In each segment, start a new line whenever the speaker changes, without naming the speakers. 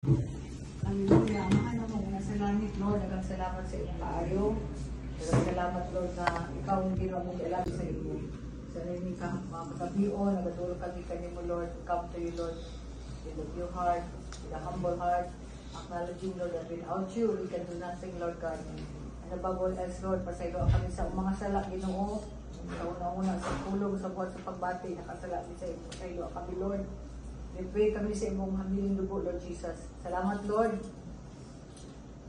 Hallelujah. Mahal na mo na sa langit, Lord. Nagang salamat sa iyong kaayo. Nagang salamat, Lord, na ikaw ang ginawa mo kailan sa iyo. Sa rin ka, mga pagkabion, nagatulog kami kanimo, Lord. We come to you, Lord, with a pure heart, with a humble heart, acknowledging, Lord, that without you, we can do nothing, Lord God. And above all else, Lord, pasaylo kami sa mga sala, Ginoo. Sa una-una, sa kulong, sa buhat, sa pagbati, nakasala kami sa iyo. Pasaylo kami, Lord. We pray kami sa imong hamiling dugo, Lord Jesus. Salamat, Lord,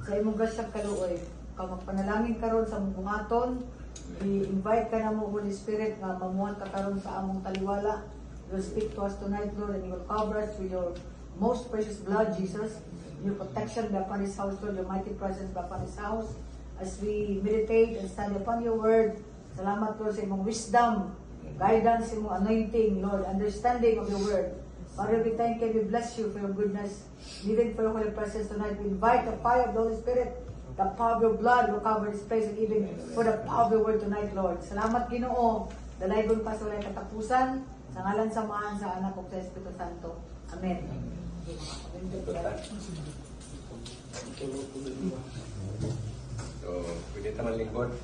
sa imong grasyang kaluoy. Ikaw magpanalangin karon sa among buhaton. I-invite ka na mo, Holy Spirit, na mamuhan ka karon sa among taliwala. You will speak to us tonight, Lord, and you will cover us with your most precious blood, Jesus. Your protection be upon His house, Lord, your mighty presence be upon His house. As we meditate and study upon your word, salamat, Lord, sa imong wisdom, guidance, imong anointing, Lord, understanding of your word. Father, we thank you, we bless you for your goodness, even for your holy presence tonight. We invite the fire of the Holy Spirit, the power of your blood will cover this place, and even for the power of your word tonight, Lord. Salamat, Ginoo, dalaygon pa sa walay katapusan, sa ngalan samahan sa anak ko sa Espiritu Santo. Amen.
So, pwede naman lingkod.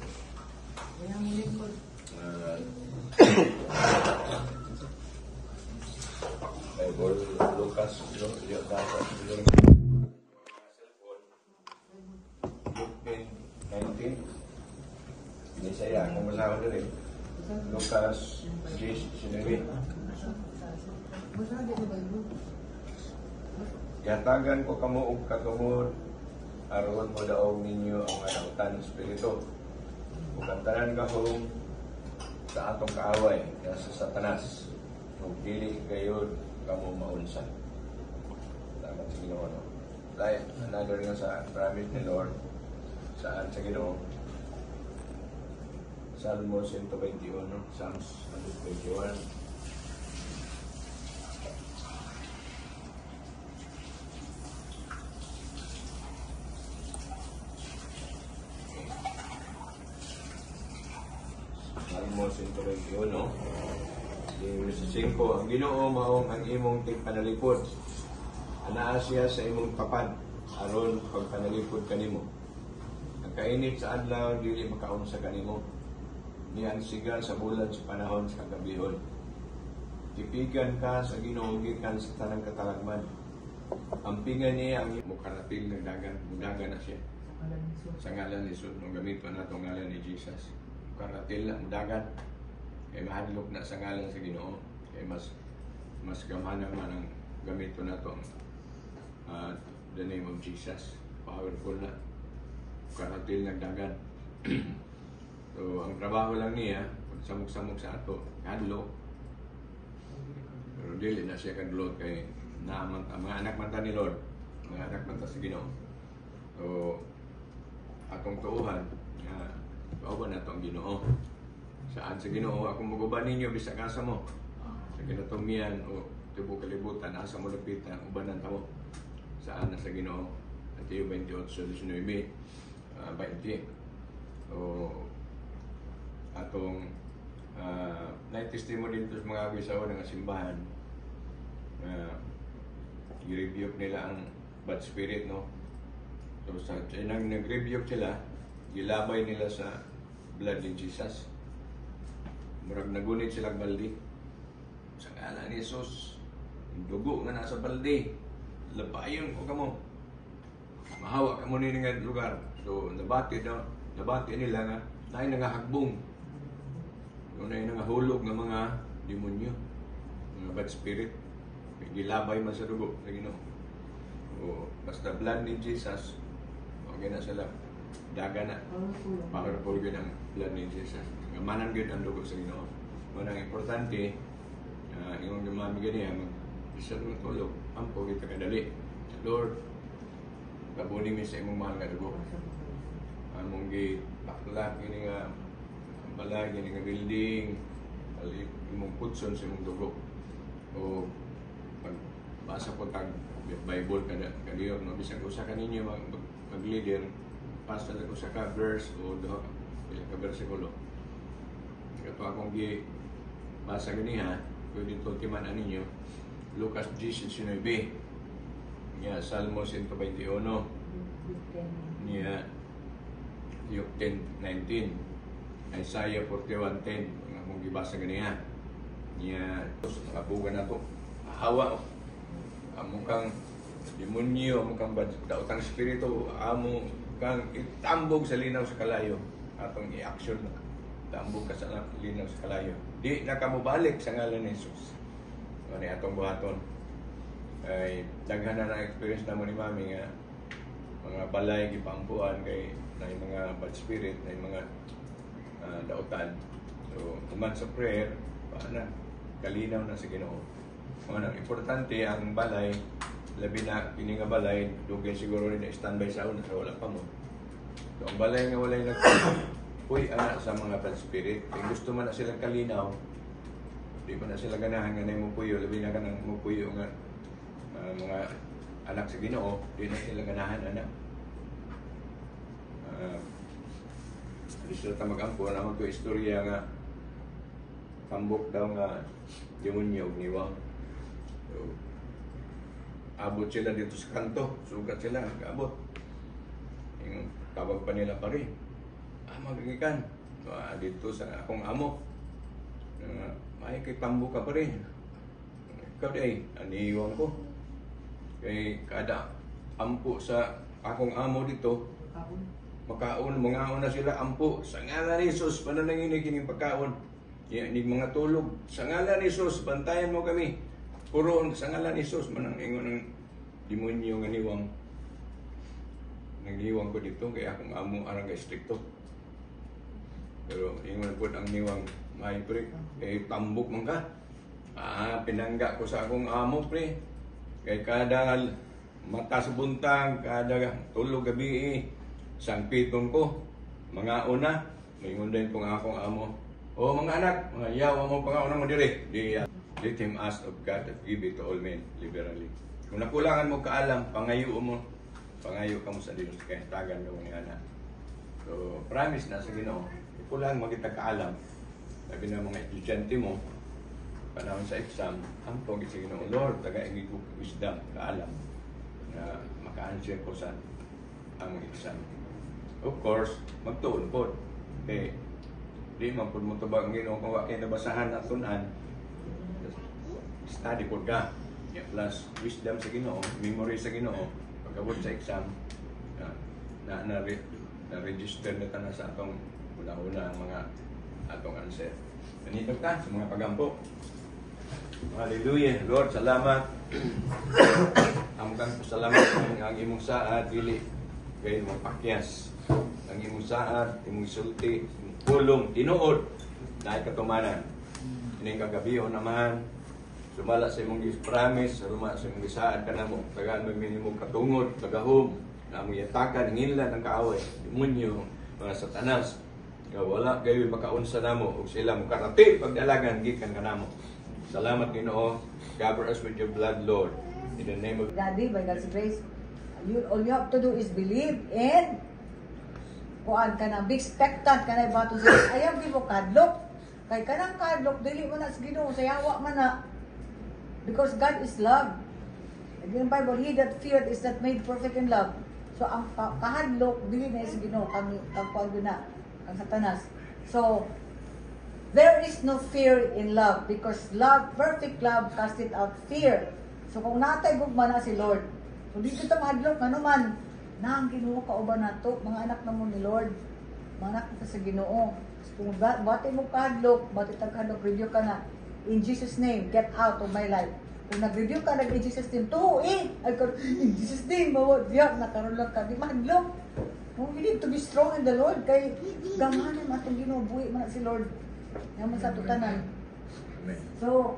Yan ang lingkod.
Bible, Lucas, Luke 19. Ini saya akan bersama dari Lucas 19. Yatagan ko kamo og katungod aron mo daog ninyo ang adautan espiritu. Ug kantanan gahom sa atong kaaway sa Satanas. Ug dili gayud kamo maunsa. Salamat sa Ginoo. Dahil another nga sa promise ni Lord saan sa Ginoo. Salmo 121, Psalms 121. Salmo 121, verse 5, ang Ginoo maong ang imong tigpanalipod. Anaa siya sa imong tapan aron pagpanalipod kanimo. Ang kainit sa adlaw dili makaunsa kanimo. Niyan sigal sa bulan sa panahon sa kagabihon. Tipigan ka sa Ginoo gikan sa tanang katalagman. Ampingan niya ang imong karatil ng dagan, mudagan na siya. Sa ngalan ni Jesus, nung gamit pa na itong ngalan ni Jesus. Karatil na mudagan. Kaya mahadlok na sa ngalan sa Ginoo. Kaya mas gamana man ang gamito na ito. The name of Jesus. Powerful na. Karatil na dagan. So, ang trabaho lang niya, samok-samok sa ato, hadlok. Pero dili na siya kadlot kay mga anak manta ni Lord. Mga anak manta sa Ginoo. So, atong tuuhan, kauban na ito ang Ginoo. Saan sa Ginoo, akong maguban ninyo, bisag asa mo. Sa kinatumian o tibo kalibutan, asa mo lapitan, uban ng tamo. Saan na sa Ginoo? Mateo 28:19, 20. So, atong na-testimony dito sa mga agisawa ng simbahan na i-rebuke nila ang bad spirit, no? So, nang nag-rebuke sila, gilabay nila sa blood ni Jesus. Murag nagunit silang baldi. Sa ngalan ni Jesus, yung dugo nga nasa baldi, labayon ko kamo. Mahawa ka mo ni nga lugar. So, nabati nila nga, dahil nangahagbong. Yun ay nangahulog ng mga demonyo, mga bad spirit. May gilabay man sa dugo sa Ginoo. O, basta blood ni Jesus, okay na sila. Daga na. Powerful yun ang blood ni Jesus. Gamanan yun ang dugo sa Ginoo. Manang importante, yung dumami ganyan, mag-isa ng tulog, ampo kita kadali. Lord, kabunin mi sa imong mahal nga dugo. Among gi-baklak, yun nga, balay, yun nga building, imong putson sa imong dugo. O, pagbasa po tag Bible kadiyot, no? Bisag usa ka ninyo mag-leader, pasta sa usa ka verse o duha ka bersikulo. Kato akong basa ganiha, pwede ito timanan ninyo, Lucas 19, Niya, Salmo 121. Niya, Luke 10:19. Isaiah 41:10. Nga mong gibasa ganiya. Niya, abugan na to. Hawa. Amo kang demonyo, amo kang daotang spirito, amo kang itambog sa linaw sa kalayo. Atong i-action na. Tambog ka sa linaw sa kalayo. Di na ka mobalik sa ngalan ni Jesus. Ano atong buhaton. Ay daghan na experience na mo ni Mami nga mga balay gipampuan kay na mga bad spirit, na mga daotan. So, kuman sa prayer, paana kalinaw na sa Ginoo. Mga importante ang balay, labi na kini nga balay, dugay siguro rin na standby sa una, so wala pa mo. So, ang balay nga walay nagpuy sa mga bad spirit. Kung gusto man na silang kalinaw, di pa na sila ganahan nga na mo puyo, labi na ka nang mo puyo nga mga anak sa Ginoo, di na sila ganahan anak. Di sila mag-ampo na ko istorya nga tambok daw nga demonyo og niwang. So, abot sila dito sa kanto, sugat sila, abot. Yung tawag pa nila pa rin. Magigikan. So, dito sa akong amo. May kay tambok ka pa rin. Ikaw day, aniiwan ko. Kay kada ampo sa akong amo dito, makaon, mga na sila ampo. Sa ngalan ni Jesus, panananginig kining pagkaon. Yan, mga tulog. Sa ngalan ni Jesus, bantayan mo kami. Puroon, sa ngalan ni Jesus, manangingon ng demonyo nga niwang. Nangiwang ko dito, kaya akong amo arang stricto. Pero ingon po ang niwang, may pre, kay tambok man ka. Pinangga ko sa akong amo pre. Kay kada mata sa buntang, kada tulog gabi, sangpiton ko. Mga una, may din kong akong amo. O mga anak, mga yaw mo pangaunang mo diri. Let him ask of God that give it to all men liberally. Kung nakulangan mo kaalam, pangayo mo. Pangayo ka mo sa Diyos, kaya tagan mo ni anak. So, promise na sa Ginoo. Kulang magita kaalam. Sabi na mga estudyante mo, panahon sa exam, ang pogit sa Ginoo, Lord, taga-ingig ko wisdom, kaalam, na maka-answer ko sa ang exam. Of course, magtuon po. Okay, di man po mo tabag ang Ginoo kung wakay nabasahan at tunan, study po ka. Plus, wisdom sa Ginoo, memory sa Ginoo, pagkabot sa exam, na-register na ta na sa atong una-una ang mga atong answer. Ganito ka sa mga pagampo. Hallelujah. Lord, salamat. Amgang salamat ang imong saad, dili kay mong pakyas. Ang imong saad, imong sulti, pulong, tinuod, na katumanan. Ining kagabiho naman, sumala sa imong promise, sumala sa imong gisaad ka na mo, tagaan mo minimum katungod, tagahom, na mong yatakan, ngilan ang kaaway, demonyo, mga satanas. Wala kayo makaunsa namo, ug sila mo karati pagdalagan, gikan ka namo. Salamat Ginoo. Cover us with your blood, Lord. In the name of
Daddy, by God's grace, all you have to do is believe and kuan ka na, be expectant ka na ibato sa ayaw di mo kadlok. Kay kanang kadlok, dili mo na sa Ginoo, sayawa man na. Because God is love. In the Bible, he that feared is not made perfect in love. So ang kahadlok, dili na sa Ginoo, kang kuan na, ang satanas. So, there is no fear in love because love, perfect love, casteth out fear. So kung natay gugma na si Lord, so dito ta mahadlok nga naman, na ang Ginoo kauban nato, mga anak na mo ni Lord, mga anak na sa Ginoo. Kung bati mo kahadlok, bati tagkadlok, review ka na, in Jesus' name, get out of my life. Kung nag-review ka, in Jesus' name, in Jesus' name, mawag, nakarulog ka, di mahadlok. We need to be strong in the Lord, kay gamanin matong Ginoo, buhi man si Lord. Naman sa tutanan. So,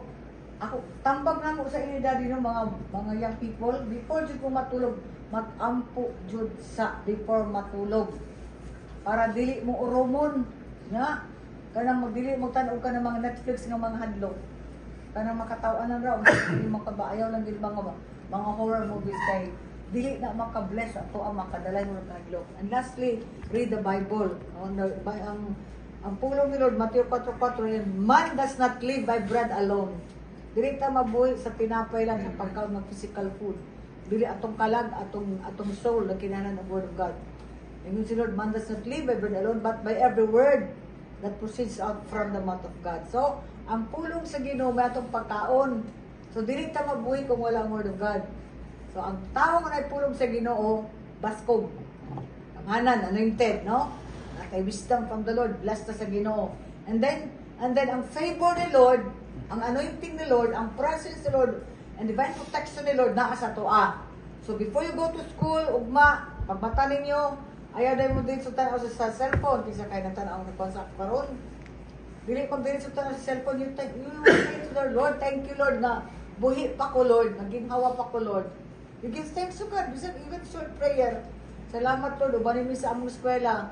ako, tambag na mo sa inyo daddy ng mga young people, before jud ko matulog, mag-ampo jud sa before matulog. Para dili mo uromon, nga, kanang magdili mo tanog ka ng mga Netflix ng mga hadlok. Kanang makatawanan raw, hindi makabaayaw lang din mga horror movies kay dili na makabless ato ang makadalay mo ng hadlok. And lastly, read the Bible. Ang pulong ni Lord, Matthew 4:4, man does not live by bread alone. Dili ta mabuhi sa tinapay lang sa pagkaon ng physical food. dili atong kalag, atong soul na kinahanglan ng Word of God. Ingon si Lord, man does not live by bread alone, but by every word that proceeds out from the mouth of God. So, ang pulong sa Ginoo may atong pagkaon. So, dili ta mabuhi kung wala ang Word of God. So, ang tao nga pulong sa Ginoo, baskog. Kamhanan, anointed, no? Kay wisdom from the Lord, blessed na sa Ginoo. And then ang favor ni Lord, ang anointing ni Lord, ang presence ni Lord, and divine protection ni Lord naa sa toa. So before you go to school, ugma, pagbata ninyo, ayaw dahil mo din sa sa cellphone, kaysa kayo natanaw na konsak karon. Dili pag din sa sa cellphone, you say to the Lord, thank you Lord na buhi pa ko Lord, naging-hawa pa ko Lord. You give thanks to God, even short prayer. Salamat Lord, ubanin mi sa among eskwela.